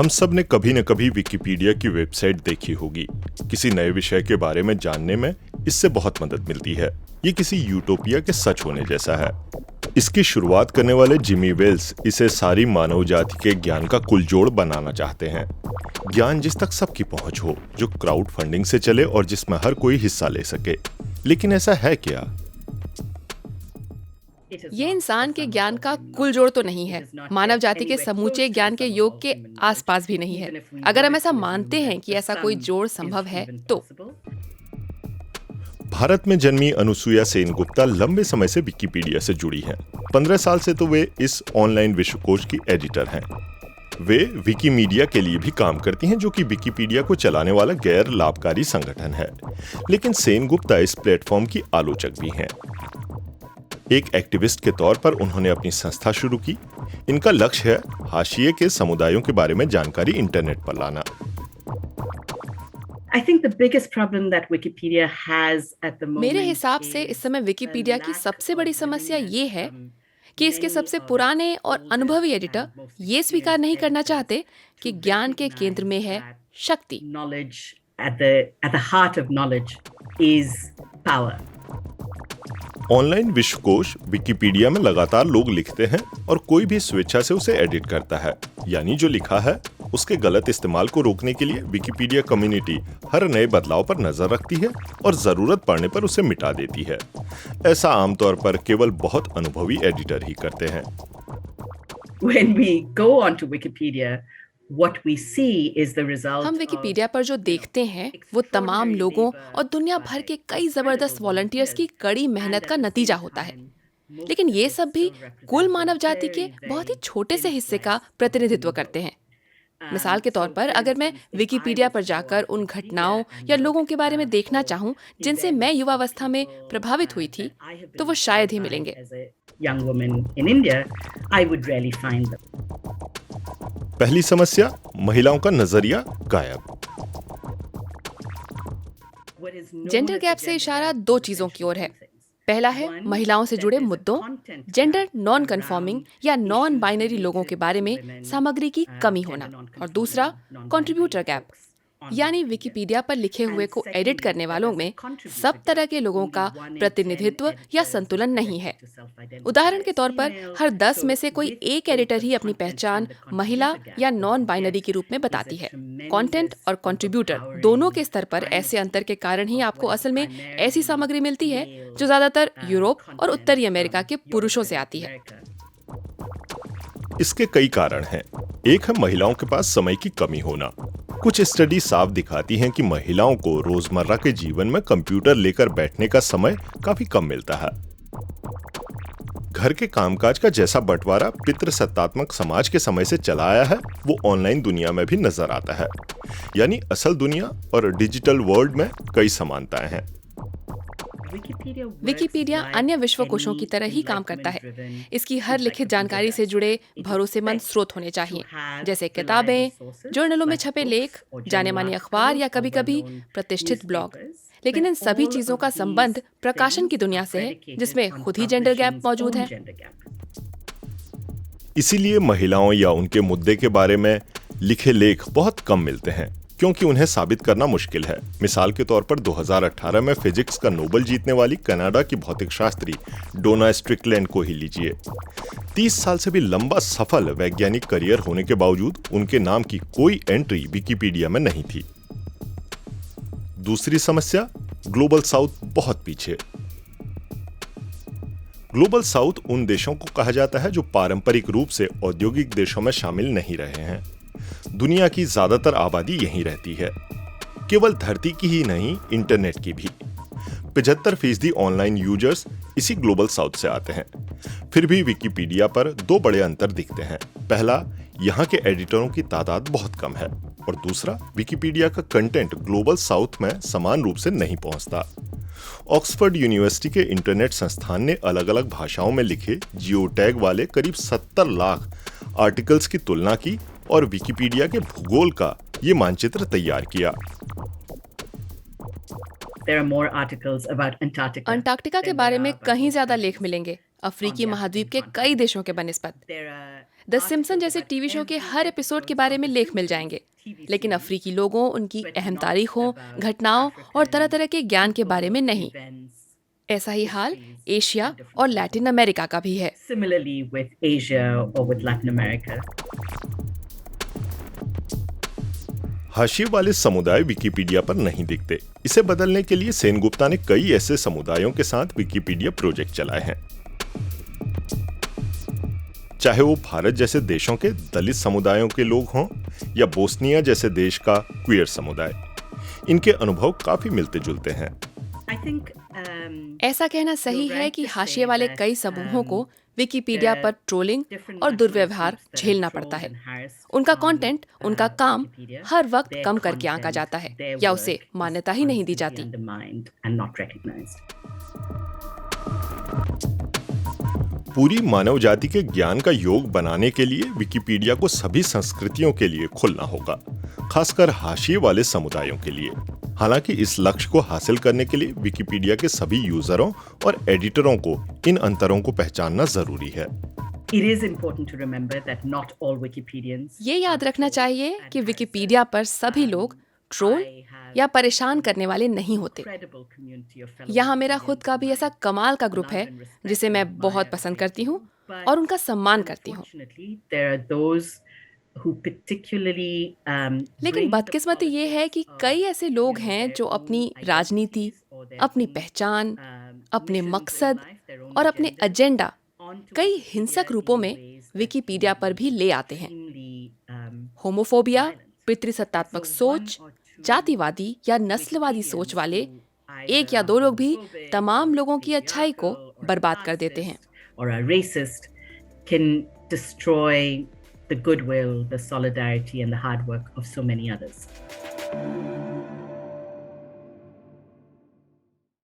हम सब ने कभी न कभी विकिपीडिया की वेबसाइट देखी होगी। किसी नए विषय के बारे में जानने में इससे बहुत मदद मिलती है। ये किसी यूटोपिया के सच होने जैसा है। इसकी शुरुआत करने वाले जिमी वेल्स इसे सारी मानव जाति के ज्ञान का कुलजोड़ बनाना चाहते हैं। ज्ञान जिस तक सबकी पहुंच हो, जो क्राउड फंडिंग से चले और जिसमें हर कोई हिस्सा ले सके। लेकिन ऐसा है क्या? ये इंसान के ज्ञान का कुल जोड़ तो नहीं है, मानव जाति के समूचे ज्ञान के योग के आसपास भी नहीं है। अगर हम ऐसा मानते हैं कि ऐसा कोई जोड़ संभव है तो भारत में जन्मी अनुसुईया सेनगुप्ता लंबे समय से विकिपीडिया से जुड़ी हैं। 15 साल से तो वे इस ऑनलाइन विश्वकोश की एडिटर हैं। वे विकिमीडिया के लिए भी काम करती हैं, जो कि विकिपीडिया को चलाने वाला गैर लाभकारी संगठन है। लेकिन सेनगुप्ता इस प्लेटफॉर्म की आलोचक भी हैं। एक एक्टिविस्ट के तौर पर उन्होंने अपनी संस्था शुरू की। इनका लक्ष्य है हाशिए के समुदायों के बारे में जानकारी इंटरनेट पर लाना। मेरे हिसाब से इस समय विकिपीडिया की सबसे बड़ी समस्या ये है कि इसके सबसे पुराने और अनुभवी एडिटर ये स्वीकार नहीं करना चाहते कि ज्ञान के केंद्र में है शक्ति। ऑनलाइन विश्वकोश विकिपीडिया में लगातार लोग लिखते हैं और कोई भी स्वेच्छा से उसे एडिट करता है। यानी जो लिखा है उसके गलत इस्तेमाल को रोकने के लिए विकिपीडिया कम्युनिटी हर नए बदलाव पर नजर रखती है और जरूरत पड़ने पर उसे मिटा देती है। ऐसा आमतौर पर केवल बहुत अनुभवी एडिटर ही करते हैं। When we go onto Wikipedia, what we see is the result हम विकिपीडिया पर जो देखते हैं वो तमाम लोगों और दुनिया भर के कई जबरदस्त वॉलंटियर्स की कड़ी मेहनत का नतीजा होता है। लेकिन ये सब भी कुल मानव जाति के बहुत ही छोटे से हिस्से का प्रतिनिधित्व करते हैं। मिसाल के तौर पर अगर मैं विकिपीडिया पर जाकर उन घटनाओं या लोगों के बारे में देखना चाहूं जिनसे मैं युवावस्था में प्रभावित हुई थी, तो वो शायद ही मिलेंगे। पहली समस्या, महिलाओं का नजरिया गायब। जेंडर गैप से इशारा दो चीजों की ओर है। पहला है महिलाओं से जुड़े मुद्दों, जेंडर नॉन कन्फर्मिंग या नॉन बाइनरी लोगों के बारे में सामग्री की कमी होना, और दूसरा कंट्रीब्यूटर गैप, यानी विकिपीडिया पर लिखे हुए को एडिट करने वालों में सब तरह के लोगों का प्रतिनिधित्व या संतुलन नहीं है। उदाहरण के तौर पर हर 10 में से कोई एक एडिटर ही अपनी पहचान महिला या नॉन बाइनरी के रूप में बताती है। कंटेंट और कंट्रीब्यूटर दोनों के स्तर पर ऐसे अंतर के कारण ही आपको असल में ऐसी सामग्री मिलती है जो ज्यादातर यूरोप और उत्तरी अमेरिका के पुरुषों से आती है। इसके कई कारण हैं। एक है महिलाओं के पास समय की कमी होना। कुछ स्टडी साफ दिखाती हैं कि महिलाओं को रोजमर्रा के जीवन में कंप्यूटर लेकर बैठने का समय काफी कम मिलता है। घर के कामकाज का जैसा बंटवारा पितृसत्तात्मक समाज के समय से चला आया है, वो ऑनलाइन दुनिया में भी नजर आता है। यानी असल दुनिया और डिजिटल वर्ल्ड में कई समानताएं हैं। विकिपीडिया अन्य विश्वकोशों की तरह ही काम करता है। इसकी हर लिखित जानकारी से जुड़े भरोसेमंद स्रोत होने चाहिए, जैसे किताबें, जर्नलों में छपे लेख, जाने माने अखबार या कभी-कभी प्रतिष्ठित ब्लॉग। लेकिन इन सभी चीजों का संबंध प्रकाशन की दुनिया से है, जिसमें खुद ही जेंडर गैप मौजूद है। इसीलिए महिलाओं या उनके मुद्दे के बारे में लिखे लेख बहुत कम मिलते हैं, क्योंकि उन्हें साबित करना मुश्किल है। मिसाल के तौर पर 2018 में फिजिक्स का नोबेल जीतने वाली कनाडा की भौतिक शास्त्री डोना स्ट्रिकलैंड को ही लीजिए। 30 साल से भी लंबा सफल वैज्ञानिक करियर होने के बावजूद उनके नाम की कोई एंट्री विकिपीडिया में नहीं थी। दूसरी समस्या, ग्लोबल साउथ बहुत पीछे। ग्लोबल साउथ उन देशों को कहा जाता है जो पारंपरिक रूप से औद्योगिक देशों में शामिल नहीं रहे हैं। दुनिया की ज्यादातर आबादी यहीं रहती है। केवल धरती की ही नहीं, इंटरनेट की भी। 75% ऑनलाइन यूजर्स इसी ग्लोबल साउथ से आते हैं। फिर भी विकिपीडिया पर दो बड़े अंतर दिखते हैं। पहला, यहाँ के एडिटरों की तादाद बहुत कम है, और दूसरा, विकिपीडिया का कंटेंट ग्लोबल साउथ में समान रूप से नहीं पहुंचता। ऑक्सफोर्ड यूनिवर्सिटी के इंटरनेट संस्थान ने अलग अलग भाषाओं में लिखे जियो टैग वाले करीब 70 लाख आर्टिकल्स की तुलना की और विकिपीडिया के भूगोल का ये मानचित्र तैयार किया। अंटार्कटिका के बारे में कहीं ज्यादा लेख मिलेंगे अफ्रीकी महाद्वीप के कई देशों के बनिस्बत। द सिम्पसन जैसे टीवी शो के हर एपिसोड के बारे में लेख मिल जाएंगे, लेकिन अफ्रीकी लोगों, उनकी अहम तारीखों, घटनाओं और तरह तरह के ज्ञान के बारे में नहीं। ऐसा ही हाल एशिया और लैटिन अमेरिका का भी है। Similarly with Asia or with Latin America. हाशिए वाले समुदाय विकिपीडिया पर नहीं दिखते। इसे बदलने के लिए सेनगुप्ता ने कई ऐसे समुदायों के साथ विकिपीडिया प्रोजेक्ट चलाए हैं। चाहे वो भारत जैसे देशों के दलित समुदायों के लोग हों या बोस्निया जैसे देश का क्वियर समुदाय, इनके अनुभव काफी मिलते जुलते हैं। I think, ऐसा कहना सही है कि हाशिए वाले कई समूहों को विकिपीडिया पर ट्रोलिंग और दुर्व्यवहार झेलना पड़ता है। उनका कंटेंट, उनका काम हर वक्त कम करके आंका जाता है या उसे मान्यता ही नहीं दी जाती। पूरी मानव जाति के ज्ञान का योग बनाने के लिए विकिपीडिया को सभी संस्कृतियों के लिए खुलना होगा, खासकर हाशिए वाले समुदायों के लिए। हालांकि इस लक्ष्य को हासिल करने के लिए विकिपीडिया के सभी यूजरों और एडिटरों को इन अंतरों को पहचानना जरूरी है। ये याद रखना चाहिए कि विकिपीडिया पर सभी लोग ट्रोल या परेशान करने वाले नहीं होते। यहाँ मेरा खुद का भी ऐसा कमाल का ग्रुप है जिसे मैं बहुत पसंद करती हूँ और उनका सम्मान करती हूँ। लेकिन बदकिस्मती ये है कि कई ऐसे लोग हैं जो अपनी राजनीति, अपनी पहचान, अपने मकसद और अपने एजेंडा कई हिंसक रूपों में विकिपीडिया पर भी ले आते हैं। होमोफोबिया, पितृसत्तात्मक सोच, जातिवादी या नस्लवादी सोच वाले एक या दो लोग भी तमाम लोगों की अच्छाई को बर्बाद कर देते हैं। The goodwill, the solidarity, and the hard work of so many others.